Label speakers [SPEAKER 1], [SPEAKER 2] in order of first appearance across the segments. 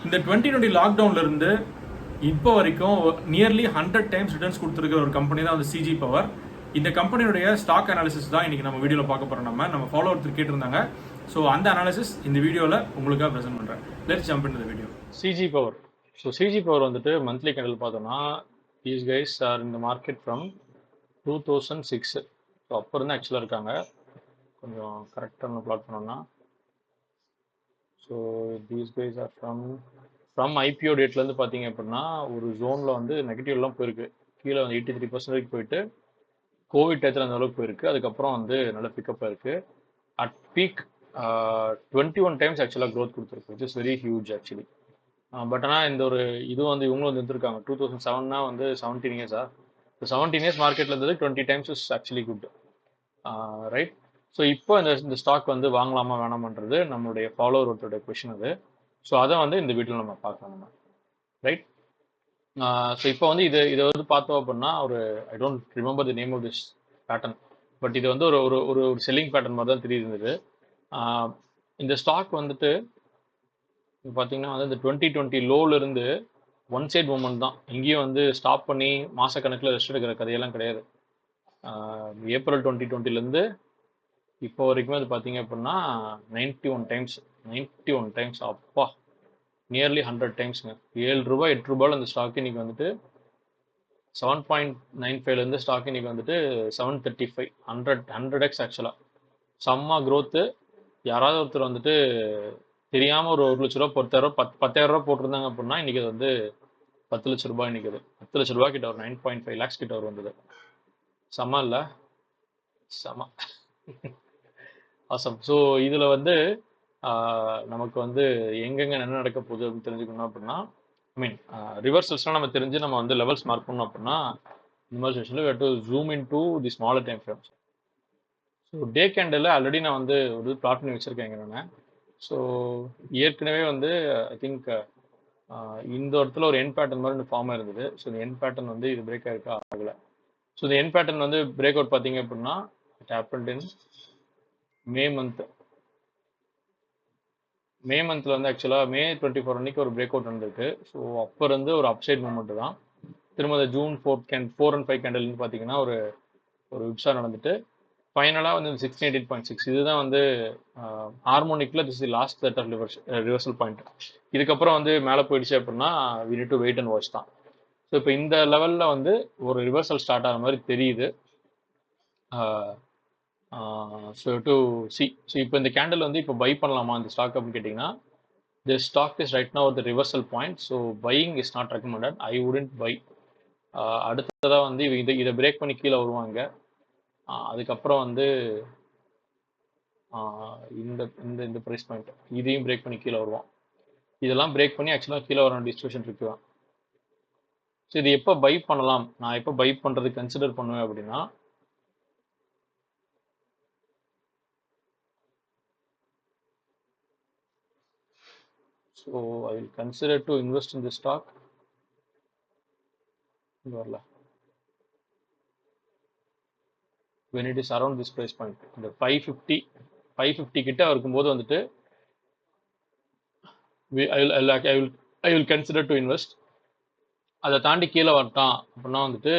[SPEAKER 1] இந்த 2020 லாக்டவுன்ல இருந்து இப்போ வரைக்கும் நியர்லி 100 டைம்ஸ் ரிட்டர்ன்ஸ் கொடுத்துருக்கிற ஒரு கம்பெனி தான் வந்து சிஜி பவர். இந்த கம்பெனியுடைய ஸ்டாக் அனாலிசிஸ் தான் இன்னைக்கு நம்ம வீடியோவில் பார்க்க போகிறோம். நம்ம ஃபாலோவர் கேட்டிருந்தாங்க. ஸோ அந்த அனாலிசிஸ் இந்த வீடியோவில் உங்களுக்காக ப்ரெசென்ட் பண்ணுறேன். Let's jump into the video.
[SPEAKER 2] CG power. So CG power வந்துட்டு மந்த்லி கேண்டில் பார்த்தோம்னா தீஸ் கைஸ் ஆர் இந்த மார்க்கெட் ஃப்ரம் 2006. ஸோ அப்போ இருந்து ஆக்சுவலாக இருக்காங்க. கொஞ்சம் கரெக்டாக பிளாட் பண்ணோம்னா so these guys are from IPO டேட்லேருந்து பார்த்தீங்க அப்படின்னா ஒரு ஜோனில் வந்து நெகட்டிவ்லாம் போயிருக்கு. கீழே வந்து 83% வரைக்கும் போயிட்டு கோவிட் டயத்தில் அந்த அளவுக்கு போயிருக்கு. அதுக்கப்புறம் வந்து நல்ல பிக்கப் ஆயிருக்கு. அட் பீக் 21 டைம்ஸ் ஆக்சுவலாக க்ரோத் கொடுத்துருக்கு, which is very huge actually. But ஆனால் இந்த ஒரு இது வந்து இவங்களும் வந்து இருந்திருக்காங்க. 2007 வந்து 17 இயர்ஸா. ஸோ 17 இயர்ஸ் மார்க்கெட்டில் இருந்தது 20 times is actually good, right? So இப்போ இந்த ஸ்டாக் வந்து வாங்கலாமா வேணாமன்றது நம்மளுடைய ஃபாலோவரோட கொஷின் அது. ஸோ அதை வந்து இந்த வீட்டில் நம்ம பார்க்கலாம் நம்ம, ரைட்? ஸோ இப்போ வந்து இதை வந்து பார்த்தோம் அப்படின்னா ஒரு I don't remember the name of this pattern, but இது வந்து ஒரு ஒரு ஒரு செல்லிங் பேட்டர்ன் மாதிரி தான் தெரியுது. இந்த ஸ்டாக் வந்துட்டு பார்த்தீங்கன்னா வந்து இந்த 2020 லோலேருந்து ஒன் சைட் மூமெண்ட் தான். இங்கேயும் வந்து ஸ்டாப் பண்ணி மாதக்கணக்கில் ரெஸ்ட் எடுக்கிற கதையெல்லாம் கிடையாது. ஏப்ரல் 2020லேருந்து இப்போ வரைக்குமே அது பார்த்தீங்க அப்படின்னா 91 டைம்ஸ் அப்பா, நியர்லி 100 டைம்ஸுங்க. 7 ரூபாய் 8 ரூபாயில் அந்த ஸ்டாக் இன்னைக்கு வந்துட்டு 7.95லேருந்து ஸ்டாக் இன்னைக்கு வந்துட்டு 735, 100x ஆக்சுவலாக. செம்ம க்ரோத்து. யாராவது ஒருத்தர் வந்துட்டு தெரியாமல் ஒரு 1 லட்ச ரூபா 10,000 ரூபா போட்டிருந்தாங்க அப்படின்னா இன்னைக்கு அது வந்து 10 லட்ச ரூபாய். இன்னைக்கு அது 10 லட்ச ரூபா கிட்ட ஒரு 9.5 lakhs கிட்ட ஒரு வந்தது. செம்ம இல்லை? செம்ம awesome. ஸோ இதில் வந்து நமக்கு வந்து எங்கெங்கே என்ன நடக்க போகுது அப்படின்னு தெரிஞ்சுக்கணும் அப்படின்னா, ஐ மீன் ரிவர்சல்ஸ்லாம் நம்ம தெரிஞ்சு நம்ம வந்து லெவல்ஸ் மார்க் பண்ணோம் அப்படின்னா இந்த மாதிரி செஷனில் we have to zoom into the smaller time frames. So day candle already நான் வந்து ஒரு பிளாட் பண்ணி வச்சுருக்கேங்க நான். ஸோ ஏற்கனவே வந்து ஐ திங்க் இந்த இடத்துல ஒரு என் பேட்டர்ன் மாதிரி ஃபார்ம் ஆயிருந்தது. ஸோ இந்த என் பேட்டர்ன் வந்து இது பிரேக் ஆயிருக்கா ஆகலை. ஸோ இந்த என் பேட்டர்ன் வந்து பிரேக் அவுட் பார்த்தீங்க அப்படின்னா இட் ஹேப்பன்ட் இன் மே மந்த்தில் வந்து ஆக்சுவலாக May 24 அன்னைக்கு ஒரு பிரேக் அவுட் நடந்திருக்கு. ஸோ அப்போ இருந்து ஒரு அப்சைட் மூமெண்ட் தான். திரும்ப அந்த June 4 and 5 கேண்டல்னு பார்த்தீங்கன்னா ஒரு விப்ஸா நடந்துட்டு ஃபைனலாக வந்து 1618.6 இதுதான் வந்து ஹார்மோனிக்கில் this is last set of reversal point. இதுக்கப்புறம் வந்து மேலே போயிடுச்சு அப்படின்னா we need to wait and watch தான். ஸோ இப்போ இந்த லெவலில் வந்து ஒரு ரிவர்சல் ஸ்டார்ட் ஆகிற மாதிரி தெரியுது. So to C. ஸோ இப்போ இந்த கேண்டில் வந்து இப்போ பை பண்ணலாமா இந்த ஸ்டாக் அப்படின்னு கேட்டிங்கன்னா, the stock is right now the reversal point. So buying is not recommended. I wouldn't buy. அடுத்ததாக வந்து இதை பிரேக் பண்ணி கீழே வருவாங்க. அதுக்கப்புறம் வந்து இந்த ப்ரைஸ் பாயிண்ட் இதையும் பிரேக் பண்ணி கீழே வருவான். இதெல்லாம் பிரேக் பண்ணி ஆக்சுவலாக கீழே வர டிஸ்ட்ரிபியூஷன் இருக்குவான். ஸோ இது எப்போ பை பண்ணலாம், நான் எப்போ பை பண்ணுறது கன்சிடர் பண்ணுவேன் அப்படின்னா, so I will consider to invest in the stock when it is around this price point. இந்த 550 கிட்ட இருக்கும்போது வந்துட்டு I will consider to invest. அதை தாண்டி கீழே வரட்டான் அப்படின்னா வந்துட்டு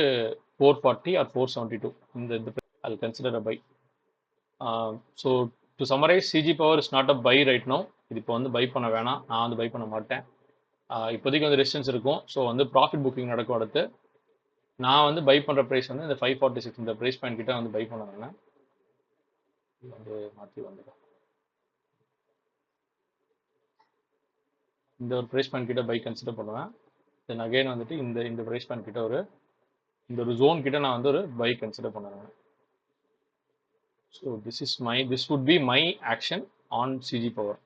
[SPEAKER 2] 440 or 472 இந்த I will consider a buy. So to summarize, CG Power is not a buy right now. இது இப்போ வந்து பை பண்ண வேணாம், நான் வந்து பை பண்ண மாட்டேன். இப்போதைக்கு வந்து ரெசிஸ்டன்ஸ் இருக்கும். ஸோ வந்து ப்ராஃபிட் புக்கிங் நடக்கும். அடுத்து நான் வந்து பை பண்ணுற ப்ரைஸ் வந்து இந்த 546 இந்த ப்ரைஸ் பாயிண்ட் கிட்ட வந்து பை பண்ண வேணாம். வந்து மாற்றி வந்துடும். இந்த ஒரு ப்ரைஸ் பாயிண்ட் கிட்ட பை கன்சிடர் பண்ணுவேன். தென் அகைன் வந்துட்டு இந்த ப்ரைஸ் பாயிண்ட் கிட்ட இந்த ஒரு ஜோன் கிட்ட நான் வந்து ஒரு பை கன்சிடர் பண்ணுவேன். So this would be my action on CG Power.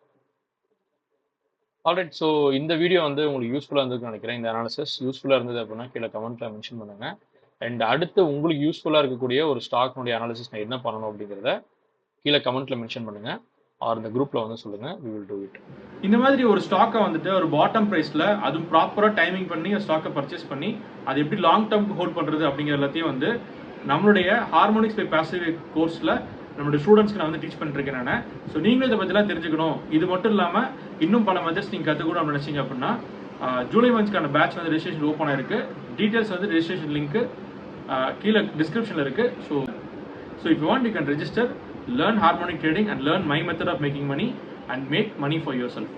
[SPEAKER 2] Alright. So இந்த வீடியோ வந்து உங்களுக்கு யூஸ்ஃபுல்லாக இருந்ததுன்னு நினைக்கிறேன். இந்த அனாலிசிஸ் யூஸ்ஃபுல்லாக இருந்தது அப்படின்னா கீழே கமெண்ட்டில் மென்ஷன் பண்ணுங்கள். அண்ட் அடுத்து உங்களுக்கு யூஸ்ஃபுல்லாக இருக்கக்கூடிய ஒரு ஸ்டாக்னுடைய அனாலிசிஸ் நான் என்ன பண்ணணும் அப்படிங்கிறத கீழே கமெண்ட்டில் மென்ஷன் பண்ணுங்கள். ஆர் இந்த குரூப்பில் வந்து சொல்லுங்கள். we will do it.
[SPEAKER 1] இந்த மாதிரி ஒரு ஸ்டாக்கை வந்துட்டு ஒரு பாட்டம் ப்ரைஸில் அதுவும் ப்ராப்பராக டைமிங் பண்ணி ஸ்டாக்கை பர்ச்சேஸ் பண்ணி அது எப்படி லாங் டேர்ம் ஹோல்ட் பண்ணுறது அப்படிங்கிற எல்லாத்தையும் வந்து நம்மளுடைய ஹார்மோனிக்ஸ் பை பாசிவ் கோர்ஸில் நம்மளுடைய ஸ்டூடெண்ட்ஸ்க்கு நான் வந்து டீச் பண்ணிட்டு இருக்கேன் நான். ஸோ நீங்களும் இதை பற்றிலாம் தெரிஞ்சுக்கணும், இது மட்டும் இல்லாமல் இன்னும் பல மெத்தட்ஸ் நீங்கள் கற்றுக்கணும் நினைச்சீங்க அப்படின்னா ஜூலை மந்த்ஸ்க்கான பேட்ச் வந்து ரெஜிஸ்ட்ரேஷன் ஓப்பன் ஆயிருக்கு. டீட்டெயில்ஸ் வந்து ரெஜிஸ்ட்ரேஷன் லிங்க் கீழே டிஸ்கிரிப்ஷனில் இருக்கு. So if you want you can register, learn harmonic trading and learn my method of making money and make money for yourself.